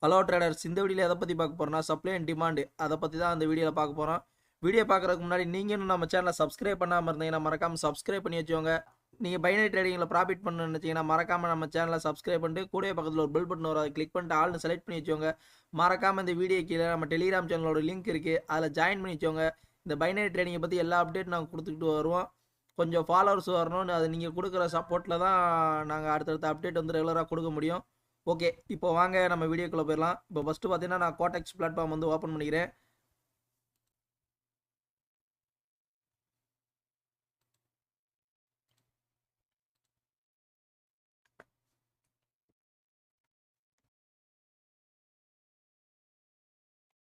Hello traders, இந்த வீடியோவில் எதை பற்றி பார்க்க போகிறோம்னா சப்ளை அண்ட் டிமாண்டு அதை பற்றி தான் அந்த வீடியோவில் பார்க்க போகிறோம். வீடியோ பார்க்குறதுக்கு முன்னாடி நீங்கள் இன்னும் நம்ம சேனலை சப்ஸ்கிரைப் பண்ணாமல் இருந்தீங்கன்னா மறக்காமல் சப்ஸ்கிரைப் பண்ணி வச்சுக்கோங்க. நீங்கள் பைனரி ட்ரேடிங்கில் ப்ராஃபிட் பண்ணணும்னு நினச்சிங்கன்னா மறக்காமல் நம்ம சேனலை சப்ஸ்கிரைப் பண்ணிட்டு கூடவே பக்கத்தில் ஒரு பெல் பட்டன் வரும், அதை கிளிக் பண்ணிட்டு ஆல்னு செலக்ட் பண்ணி வச்சுக்கோங்க. மறக்காமல் இந்த வீடியோ கீழே நம்ம டெலிகிராம் சேனலோட லிங்க் இருக்குது, அதில் ஜாயின் பண்ணி வச்சுக்கோங்க. இந்த பைனரி ட்ரேடிங்கை பற்றி எல்லா அப்டேட் நாங்கள் கொடுத்துக்கிட்டு வருவோம். கொஞ்சம் ஃபாலோவர்ஸ் வரணும்னு அது நீங்கள் கொடுக்குற சப்போர்ட்டில் தான் நாங்கள் அடுத்தடுத்த அப்டேட் வந்து ரெகுலராக கொடுக்க முடியும். ஓகே, இப்போ வாங்க நம்ம வீடியோக்குள்ளே போயிடலாம். இப்போ ஃபஸ்ட்டு பார்த்தீங்கன்னா நான் கோடெக்ஸ் பிளாட்ஃபார்ம் வந்து ஓப்பன் பண்ணிக்கிறேன்.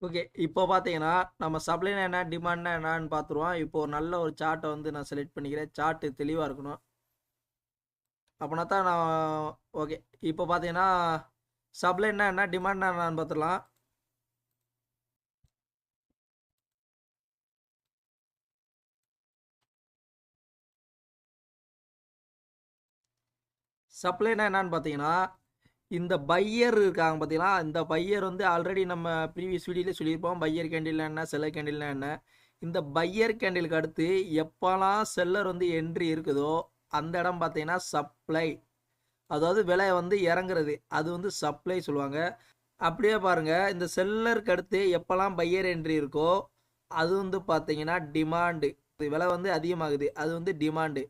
ஓகே, இப்போ பார்த்தீங்கன்னா நம்ம சப்ளைனா என்ன டிமாண்ட்னா என்னன்னு பார்த்துருவோம். இப்போ ஒரு நல்ல ஒரு சார்ட்டை வந்து நான் செலக்ட் பண்ணிக்கிறேன். சார்ட்டு தெளிவாக இருக்கணும், அப்படின்னா தான் நான் ஓகே. இப்போ பார்த்தீங்கன்னா சப்ளைனா என்ன டிமாண்ட்னா என்னன்னு பார்த்துடலாம். சப்ளைனா என்னன்னு பார்த்தீங்கன்னா இந்த பையர் இருக்காங்க பார்த்தீங்களா, இந்த பையர் வந்து ஆல்ரெடி நம்ம ப்ரீவியஸ் வீடியோவில் சொல்லியிருப்போம். பையர் கேண்டில்னா என்ன, செல்லர் கேண்டில்னா என்ன. இந்த பையர் கேண்டிலுக்கு அடுத்து எப்போலாம் செல்லர் வந்து என்ட்ரி இருக்குதோ அந்த இடம் பார்த்தீங்கன்னா சப்ளை, அதாவது விலை வந்து இறங்குறது, அது வந்து சப்ளை சொல்லுவாங்க. அப்படியே பாருங்கள், இந்த செல்லருக்கு அடுத்து எப்போல்லாம் பையர் என்ட்ரி இருக்கோ அது வந்து பார்த்தீங்கன்னா டிமாண்டு, விலை வந்து அதிகமாகுது, அது வந்து டிமாண்டு.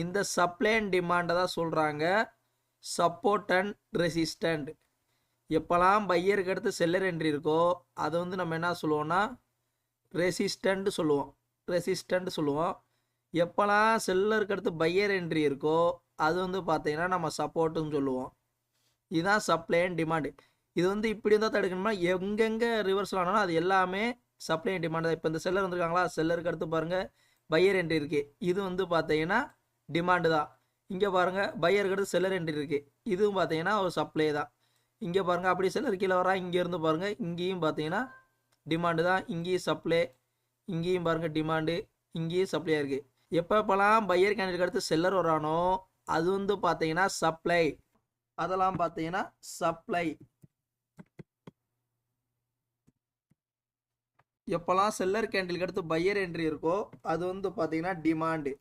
இந்த சப்ளை அண்ட் டிமாண்டை தான் சொல்கிறாங்க சப்போர்ட் அண்ட் ரெசிஸ்டண்ட். எப்போல்லாம் பையருக்கு அடுத்து செல்லர் என்ட்ரி இருக்கோ அதை வந்து நம்ம என்ன சொல்லுவோம்னா ரெசிஸ்டண்ட் சொல்லுவோம். ரெசிஸ்டண்ட் சொல்லுவோம். எப்போல்லாம் செல்லருக்கு அடுத்து பையர் என்ட்ரி இருக்கோ அது வந்து பார்த்தீங்கன்னா நம்ம சப்போர்ட்டுன்னு சொல்லுவோம். இதுதான் சப்ளை அண்ட் டிமாண்டு. இது வந்து இப்படி இருந்தால் தடுக்கணும்னா எங்கெங்கே ரிவர்ஸில் ஆனாலும் அது எல்லாமே சப்ளை அண்ட் டிமாண்டு தான். இப்போ இந்த செல்லர் வந்துருக்காங்களா, செல்லருக்கு அடுத்து பாருங்கள் பையர் என்ட்ரி இருக்குது, இது வந்து பார்த்தீங்கன்னா டிமாண்டு தான். இங்கே பாருங்கள் பையருக்கு அடுத்து செல்லர் என்ட்ரி இருக்குது, இதுவும் பார்த்தீங்கன்னா ஒரு சப்ளை தான். இங்கே பாருங்கள் அப்படி செல்லர் கீழே வரா, இங்கேருந்து பாருங்கள் இங்கேயும் பார்த்தீங்கன்னா டிமாண்டு தான், இங்கேயும் சப்ளை, இங்கேயும் பாருங்கள் டிமாண்டு, இங்கேயும் சப்ளையாக இருக்குது. எப்பப்பெல்லாம் பையர் கேண்டிலுக்கு அடுத்து செல்லர் வரானோ அது வந்து பார்த்தீங்கன்னா சப்ளை, அதெல்லாம் பார்த்தீங்கன்னா சப்ளை. எப்போல்லாம் செல்லர் கேண்டிலுக்கு அடுத்து பையர் என்ட்ரி இருக்கோ அது வந்து பார்த்தீங்கன்னா டிமாண்டு.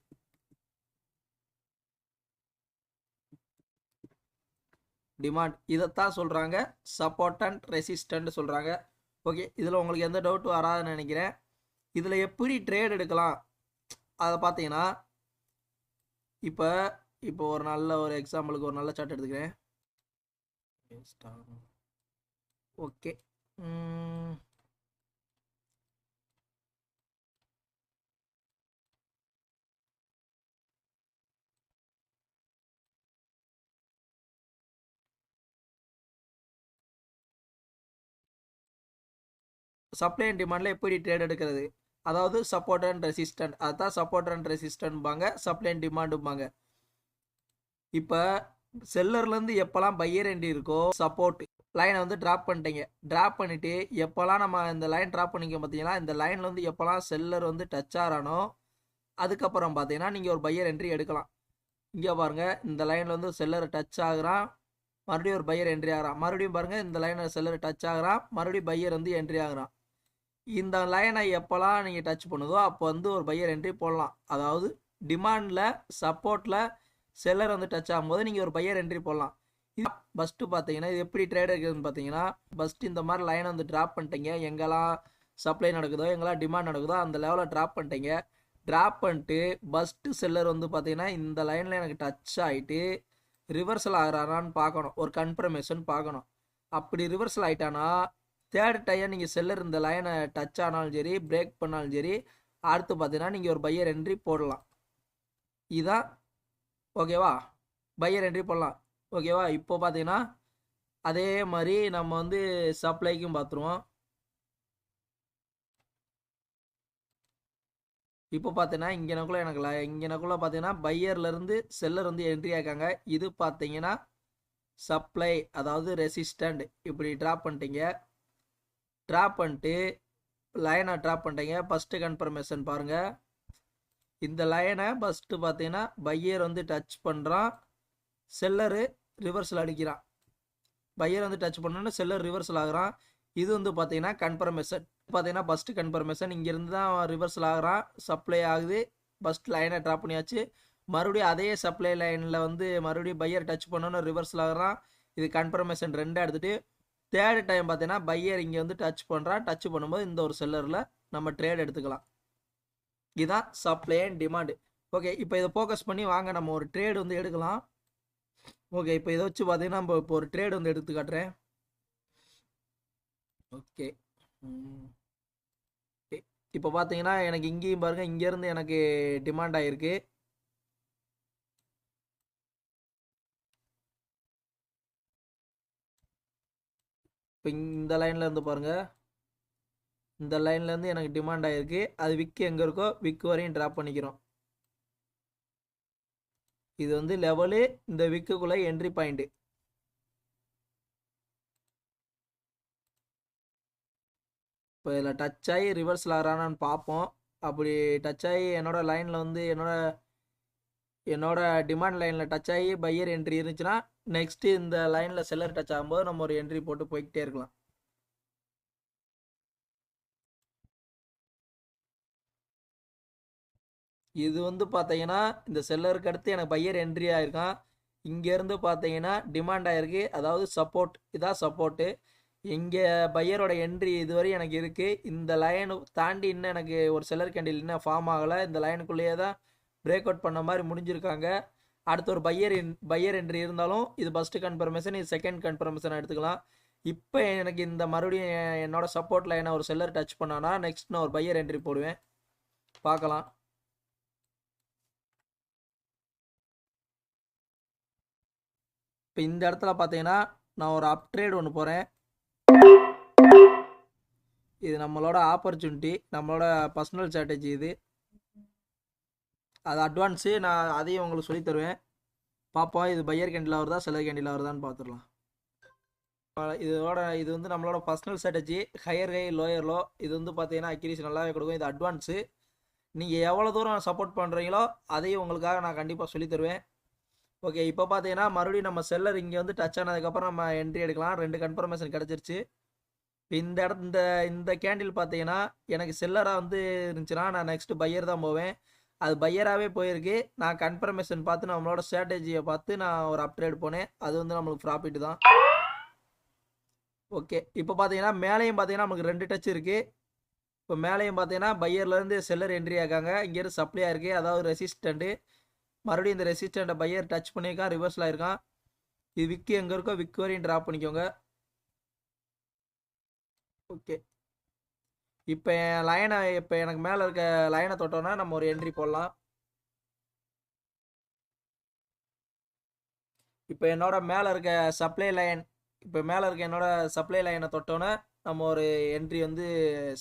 டிமாண்ட் இதைத்தான் சொல்கிறாங்க சப்போர்ட் அண்ட் ரெசிஸ்டன்ட் சொல்கிறாங்க. ஓகே, இதில் உங்களுக்கு எந்த டவுட் வராதுன்னு நினைக்கிறேன். இதில் எப்படி ட்ரேட் எடுக்கலாம் அதை பார்த்தீங்கன்னா இப்போ இப்போ ஒரு நல்ல ஒரு எக்ஸாம்பிளுக்கு ஒரு நல்ல சார்ட் எடுத்துக்கிறேன். ஓகே, சப்ளை அண்ட் டிமாண்டில் எப்படி ட்ரேட் எடுக்கிறது, அதாவது சப்போர்ட் அண்ட் ரெசிஸ்டன்ட், அதுதான் சப்போர்ட் அண்ட் ரெசிஸ்டன்ட்பாங்க, சப்ளை அண்ட் டிமாண்டும்பாங்க. இப்போ செல்லர்லேருந்து எப்போல்லாம் பையர் என்ட்ரி இருக்கோ சப்போர்ட் லைனை வந்து ட்ராப் பண்ணிட்டீங்க. ட்ராப் பண்ணிவிட்டு எப்போல்லாம் நம்ம இந்த லைன் ட்ராப் பண்ணிக்க பார்த்தீங்கன்னா இந்த லைனில் வந்து எப்போல்லாம் செல்லர் வந்து டச் ஆகிறானோ அதுக்கப்புறம் பார்த்தீங்கன்னா நீங்கள் ஒரு பையர் என்ட்ரி எடுக்கலாம். இங்கே பாருங்கள் இந்த லைனில் வந்து செல்லர் டச் ஆகுறான், மறுபடியும் ஒரு பையர் என்ட்ரி ஆகிறான், மறுபடியும் பாருங்கள் இந்த லைனில் செல்லர் டச் ஆகுறான், மறுபடியும் பையர் வந்து என்ட்ரி ஆகுறான். இந்த லைனை எப்போல்லாம் நீங்கள் டச் பண்ணுதோ அப்போ வந்து ஒரு பையர் என்ட்ரி போடலாம். அதாவது டிமாண்டில் சப்போர்ட்டில் செல்லர் வந்து டச் ஆகும்போது நீங்கள் ஒரு பையர் என்ட்ரி போடலாம். இது ஃபஸ்ட்டு பார்த்தீங்கன்னா இது எப்படி ட்ரேட் இருக்குதுன்னு பார்த்தீங்கன்னா ஃபஸ்ட்டு இந்த மாதிரி லைனை வந்து ட்ராப் பண்ணிட்டீங்க. எங்கெல்லாம் சப்ளை நடக்குதோ எங்கெல்லாம் டிமாண்ட் நடக்குதோ அந்த லெவலில் ட்ராப் பண்ணிட்டீங்க. ட்ராப் பண்ணிட்டு ஃபஸ்ட்டு செல்லர் வந்து பார்த்தீங்கன்னா இந்த லைனில் எனக்கு டச் ஆகிட்டு ரிவர்சல் ஆகிறாரான்னு பார்க்கணும், ஒரு கன்ஃபர்மேஷன் பார்க்கணும். அப்படி ரிவர்சல் ஆகிட்டானா தேர்ட் டைம் நீங்கள் செல்லர் இந்த லைனை டச் ஆனாலும் சரி பிரேக் பண்ணாலும் சரி அடுத்து பார்த்தீங்கன்னா நீங்கள் ஒரு பையர் என்ட்ரி போடலாம். இதுதான் ஓகேவா, பையர் என்ட்ரி போடலாம். ஓகேவா, இப்போ பார்த்தீங்கன்னா அதே மாதிரி நம்ம வந்து சப்ளைக்கும் பார்த்துருவோம். இப்போ பார்த்தீங்கன்னா இங்கனக்குள்ளே இங்கனக்குள்ளே பார்த்தீங்கன்னா பையர்லேருந்து செல்லர் வந்து என்ட்ரி ஆக்காங்க. இது பார்த்தீங்கன்னா சப்ளை, அதாவது ரெசிஸ்டண்ட். இப்படி ட்ராப் பண்ணிட்டீங்க. ட்ராப் பண்ணிட்டு லைனை ட்ராப் பண்ணிட்டீங்க. ஃபஸ்ட்டு கன்ஃபர்மேஷன் பாருங்கள், இந்த லைனை ஃபஸ்ட்டு பார்த்தீங்கன்னா பையர் வந்து டச் பண்ணுறான், செல்லரு ரிவர்ஸில் அடிக்கிறான். பையர் வந்து டச் பண்ணோன்னா செல்லர் ரிவர்சல் ஆகுறான். இது வந்து பார்த்தீங்கன்னா கன்ஃபர்மேஷன். பார்த்தீங்கன்னா ஃபஸ்ட்டு கன்ஃபர்மேஷன் இங்கேருந்து தான் ரிவர்சல் ஆகுறான். சப்ளை ஆகுது. ஃபஸ்ட் லைனை ட்ராப் பண்ணியாச்சு. மறுபடியும் அதே சப்ளை லைனில் வந்து மறுபடியும் பையர் டச் பண்ணோன்னு ரிவர்சல் ஆகுறான். இது கன்ஃபர்மேஷன் 2 எடுத்துகிட்டு தேர்ட் டைம் பார்த்தீங்கன்னா பையர் இங்கே வந்து டச் பண்ணுறான். டச் பண்ணும்போது இந்த ஒரு செல்லரில் நம்ம ட்ரேட் எடுத்துக்கலாம். இதுதான் சப்ளை அண்ட் டிமாண்டு. ஓகே, இப்போ இதை ஃபோக்கஸ் பண்ணி வாங்க நம்ம ஒரு ட்ரேட் வந்து எடுக்கலாம். ஓகே, இப்போ இதை வச்சு பார்த்தீங்கன்னா நம்ம இப்போ ஒரு ட்ரேட் வந்து எடுத்து காட்டுறேன். ஓகே, இப்போ பார்த்தீங்கன்னா எனக்கு இங்கேயும் பாருங்கள், இங்கேருந்து எனக்கு டிமாண்ட் ஆகிருக்கு. இப்போ இந்த லைனில் இருந்து பாருங்கள், இந்த லைன்லேருந்து எனக்கு டிமாண்ட் ஆகிருக்கு. அது விக்கு எங்கே இருக்கோ விக்கு வரையும் ட்ராப் பண்ணிக்கிறோம். இது வந்து லெவலு, இந்த விக்குக்குள்ளே என்ட்ரி பாயிண்ட்டு. இப்போ இதில் டச் ஆகி ரிவர்ஸில் ஆகிறானான்னு பார்ப்போம். அப்படி டச் ஆகி என்னோட லைனில் வந்து என்னோட டிமாண்ட் லைனில் டச் ஆகி பையர் என்ட்ரி இருந்துச்சுன்னா நெக்ஸ்ட்டு இந்த லைனில் செல்லர் டச் ஆகும்போது நம்ம ஒரு என்ட்ரி போட்டு போய்கிட்டே இருக்கலாம். இது வந்து பார்த்தீங்கன்னா இந்த செல்லருக்கு அடுத்து எனக்கு பையர் என்ட்ரி ஆகிருக்கான். இங்கேருந்து பார்த்தீங்கன்னா டிமாண்ட் ஆகிருக்கு, அதாவது சப்போர்ட். இதான் சப்போர்ட்டு. இங்கே பையரோட என்ட்ரி இதுவரை எனக்கு இருக்குது. இந்த லைனை தாண்டி இன்னும் எனக்கு ஒரு செல்லர் கேண்டில் இன்னும் ஃபார்ம் ஆகலை. இந்த லைனுக்குள்ளேயே தான் பிரேக் அவுட் பண்ண மாதிரி முடிஞ்சிருக்காங்க. அடுத்து ஒரு பையர் என்ட்ரி இருந்தாலும் இது ஃபஸ்ட்டு கன்ஃபர்மேஷன், இது செகண்ட் கன்ஃபர்மேஷன் எடுத்துக்கலாம். இப்போ எனக்கு இந்த மறுபடியும் என்னோட சப்போர்ட் லைனை ஒரு செல்லர் டச் பண்ணானா நெக்ஸ்ட் நான் ஒரு பையர் என்ட்ரி போடுவேன். பார்க்கலாம். இப்போ இந்த இடத்துல பார்த்தீங்கன்னா நான் ஒரு அப் ட்ரேட் ஒன்று போகிறேன். இது நம்மளோட ஆப்பர்ச்சுனிட்டி, நம்மளோட பர்சனல் ஸ்ட்ராட்டஜி. இது அது அட்வான்ஸு. நான் அதையும் உங்களுக்கு சொல்லி தருவேன். பார்ப்போம் இது பையர் கேண்டில் வருதா செல்லர் கேண்டில் வருதான்னு பார்த்துடலாம். இது வந்து நம்மளோட personal strategy. Higher high lower low. இது வந்து பார்த்தீங்கன்னா அக்யூரசி நல்லாவே கொடுக்கும். இது அட்வான்ஸு. நீங்கள் எவ்வளோ தூரம் சப்போர்ட் பண்ணுறீங்களோ அதையும் உங்களுக்காக நான் கண்டிப்பாக சொல்லி தருவேன். ஓகே, இப்போ பார்த்தீங்கன்னா மறுபடியும் நம்ம செல்லர் இங்கே வந்து டச் ஆனதுக்கப்புறம் நம்ம என்ட்ரி எடுக்கலாம். 2 கன்ஃபர்மேஷன் கிடச்சிருச்சு. இந்த இந்த கேண்டில் பார்த்தீங்கன்னா எனக்கு செல்லராக வந்து இருந்துச்சுன்னா நான் நெக்ஸ்ட்டு பையர் தான் போவேன். அது பையராகவே போயிருக்கு. நான் கன்ஃபர்மேஷன் பார்த்து நம்மளோட ஸ்ட்ராட்டஜியை பார்த்து நான் ஒரு அப்ட்ரேட் போனேன். அது வந்து நம்மளுக்கு ப்ராஃபிட் தான். ஓகே, இப்போ பார்த்தீங்கன்னா மேலேயும் பார்த்தீங்கன்னா நமக்கு 2 டச் இருக்குது. இப்போ மேலேயும் பார்த்தீங்கன்னா பையர்லேருந்து செல்லர் என்ட்ரி ஆகாங்க. இங்கேருந்து சப்ளையாக இருக்குது, அதாவது ரெசிஸ்டண்ட்டு. மறுபடியும் இந்த ரெசிஸ்டண்ட்டை பையர் டச் பண்ணியிருக்கான், ரிவர்ஸில் ஆயிருக்கான். இது விக்கு எங்கே இருக்கோ விக்கு வரையும் ட்ராப் பண்ணிக்கோங்க. ஓகே, இப்போ என் லைனை இப்போ எனக்கு மேலே இருக்க லைனை தொட்டோன்னா நம்ம ஒரு என்ட்ரி போடலாம். இப்போ என்னோட மேலே இருக்க சப்ளை லைன், இப்போ மேலே இருக்க என்னோட சப்ளை லைனை தொட்டோன்னே நம்ம ஒரு என்ட்ரி வந்து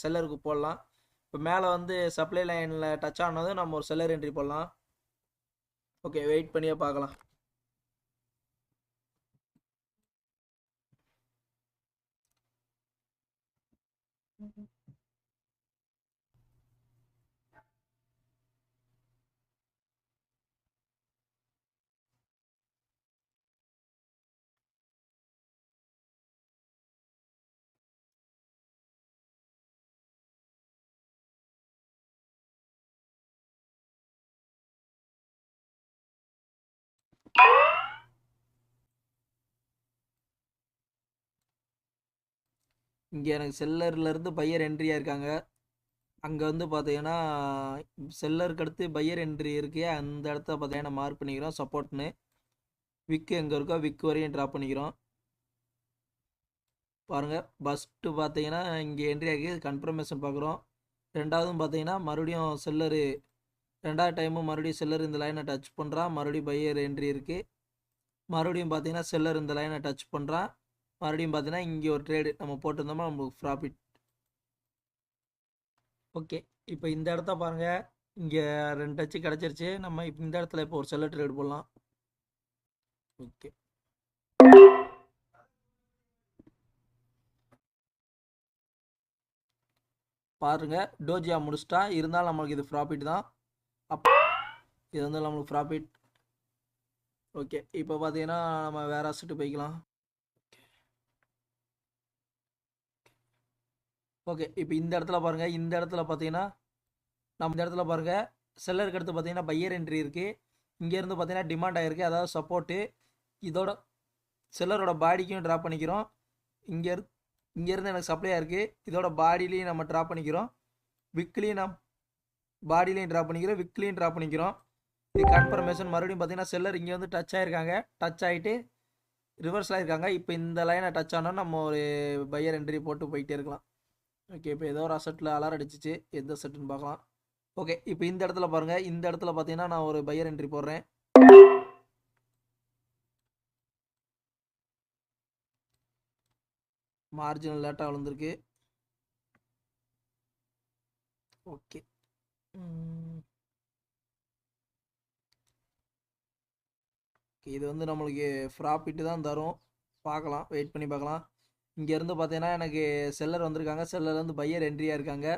செல்லருக்கு போடலாம். இப்போ மேலே வந்து சப்ளை லைனில் டச் ஆனதும் நம்ம ஒரு செல்லர் என்ட்ரி போடலாம். ஓகே, வெயிட் பண்ணியே பார்க்கலாம். இங்கே எனக்கு செல்லர்லேருந்து பையர் என்ட்ரியாக இருக்காங்க. அங்கே வந்து பார்த்தீங்கன்னா செல்லருக்கு அடுத்து பையர் என்ட்ரி இருக்கு. அந்த இடத்த பார்த்தீங்கன்னா மார்க் பண்ணிக்கிறோம் சப்போர்ட்னு. விக்கு எங்கே இருக்கோ விக்கு வரையும் ட்ராப் பண்ணிக்கிறோம். பாருங்கள், ஃபஸ்ட்டு பார்த்தீங்கன்னா இங்கே என்ட்ரி ஆகி கன்ஃபர்மேஷன் பார்க்குறோம். ரெண்டாவதும் பார்த்தீங்கன்னா மறுபடியும் செல்லரு, ரெண்டாவது டைமும் மறுபடியும் செல்லர் இந்த லைனை டச் பண்ணுறான். மறுபடியும் பையர் என்ட்ரி இருக்குது. மறுபடியும் பார்த்தீங்கன்னா செல்லர் இந்த லைனை டச் பண்ணுறான். மறுபடியும் பார்த்தீங்கன்னா இங்கே ஒரு ட்ரேடு நம்ம போட்டிருந்தோம்னா நம்மளுக்கு ப்ராஃபிட். ஓகே, இப்போ இந்த இடத்த பாருங்கள், இங்கே 2 டச்சு கிடச்சிருச்சு. நம்ம இப்போ இந்த இடத்துல இப்போ ஒரு செல்லர் ட்ரேட் போடலாம். ஓகே, பாருங்க டோஜியா முடிச்சிட்டா. இருந்தாலும் நம்மளுக்கு இது ப்ராஃபிட் தான். இது வந்து நம்மளுக்கு ப்ராஃபிட். ஓகே, இப்போ பார்த்தீங்கன்னா நம்ம வேறு அசட்டு போய்க்கலாம். ஓகே. இப்போ இந்த இடத்துல பாருங்கள், இந்த இடத்துல பார்த்தீங்கன்னா நம்ம இந்த இடத்துல பாருங்கள் செல்லருக்கு அடுத்து பார்த்தீங்கன்னா பையர் என்ட்ரி இருக்குது. இங்கேருந்து பார்த்தீங்கன்னா டிமாண்ட் ஆகிருக்கு, அதாவது சப்போர்ட்டு. இதோட செல்லரோட பாடிக்கும் ட்ராப் பண்ணிக்கிறோம். இங்கேருந்து எனக்கு சப்ளையாக இருக்குது. இதோட பாடிலையும் நம்ம ட்ராப் பண்ணிக்கிறோம். விக்லையும் நம்ம பாடிலையும் ட்ராப் பண்ணிக்கிறோம், விக்லையும் ட்ராப் பண்ணிக்கிறோம். இது கன்ஃபர்மேஷன். மறுபடியும் பார்த்தீங்கன்னா செல்லர் இங்கே வந்து டச் ஆகிருக்காங்க. டச் ஆகிட்டு ரிவர்ஸ் ஆகிருக்காங்க. இப்போ இந்த லைனை டச் ஆனால் நம்ம ஒரு பையர் என்ட்ரி போட்டு போயிட்டே இருக்கலாம். ஓகே. இப்போ ஏதோ ஒரு அசட்டில் அலாரம் அடிச்சிச்சு, எந்த செட்டுன்னு பார்க்கலாம். ஓகே. இப்போ இந்த இடத்துல பாருங்கள், இந்த இடத்துல பார்த்தீங்கன்னா நான் ஒரு பையர் என்ட்ரி போடுறேன். மார்ஜினல் லேட்டாக விழுந்திருக்கு. ஓகே. இது வந்து நம்மளுக்கு ப்ராஃபிட்டு தான் தரும். பார்க்கலாம், வெயிட் பண்ணி பார்க்கலாம். இங்கேருந்து பார்த்தீங்கன்னா எனக்கு செல்லர் வந்திருக்காங்க. செல்லர்லேருந்து பையர் என்ட்ரியாக இருக்காங்க.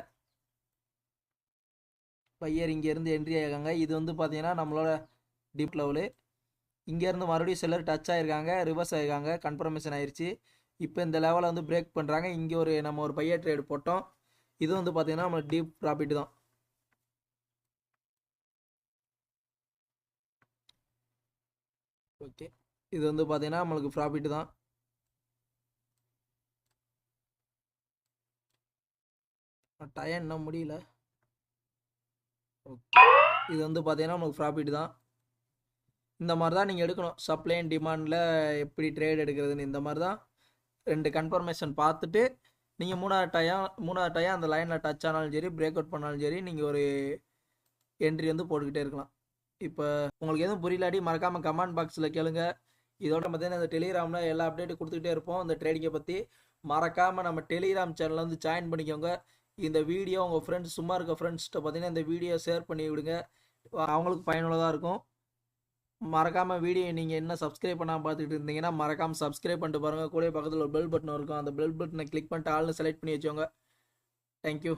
பையர் இங்கேருந்து என்ட்ரி ஆகிருக்காங்க. இது வந்து பார்த்தீங்கன்னா நம்மளோட டீப் லெவலு. இங்கேருந்து மறுபடியும் செல்லர் டச் ஆகிருக்காங்க, ரிவர்ஸ் ஆகிருக்காங்க, கன்ஃபர்மேஷன் ஆயிடுச்சு. இப்போ இந்த லெவலை வந்து பிரேக் பண்ணுறாங்க. இங்கே நம்ம ஒரு பையர் ட்ரேடு போட்டோம். இது வந்து பார்த்தீங்கன்னா நம்ம டீப் ப்ராஃபிட் தான். ஓகே. இது வந்து பார்த்தீங்கன்னா நம்மளுக்கு ப்ராஃபிட் தான். டயம் இன்னும் முடியல. ஓகே. இது வந்து பார்த்தீங்கன்னா நம்மளுக்கு ப்ராஃபிட் தான். இந்த மாதிரி தான் நீங்கள் எடுக்கணும். சப்ளை அண்ட் டிமாண்டில் எப்படி ட்ரேட் எடுக்கிறதுன்னு இந்த மாதிரி தான் 2 கன்ஃபர்மேஷன் பார்த்துட்டு நீங்கள் மூணாவது டயம் அந்த லைனில் டச் ஆனாலும் சரி, பிரேக் அவுட் பண்ணாலும் சரி, நீங்கள் ஒரு என்ட்ரி வந்து போட்டுக்கிட்டே இருக்கலாம். இப்போ உங்களுக்கு எதுவும் புரியலாடி மறக்காமல் கமெண்ட் பாக்ஸில் கேளுங்க. இதோட பார்த்தீங்கன்னா இந்த டெலிகிராமில் எல்லா அப்டேட்டும் கொடுத்துக்கிட்டே இருப்போம். இந்த ட்ரேடிங்கை பற்றி மறக்காமல் நம்ம டெலிகிராம் சேனலில் வந்து ஜாயின் பண்ணிக்கோங்க. இந்த வீடியோ உங்கள் ஃப்ரெண்ட்ஸ், சும்மா இருக்க ஃப்ரெண்ட்ஸ்கிட்ட பார்த்தீங்கன்னா இந்த வீடியோ ஷேர் பண்ணி விடுங்க, அவங்களுக்கு பயனுள்ளதாக இருக்கும். மறக்காமல் வீடியோ நீங்கள் என்ன சப்ஸ்கிரைப் பண்ணாமல் பார்த்துக்கிட்டு இருந்தீங்கன்னா மறக்காமல் சப்ஸ்கிரைப் பண்ணிட்டு பாருங்கள். கூட பக்கத்தில் ஒரு பெல் பட்டன் இருக்கும், அந்த பெல் பட்டனை கிளிக் பண்ணிட்டு ஆள்னு செலக்ட் பண்ணி வச்சோங்க. தேங்க்யூ.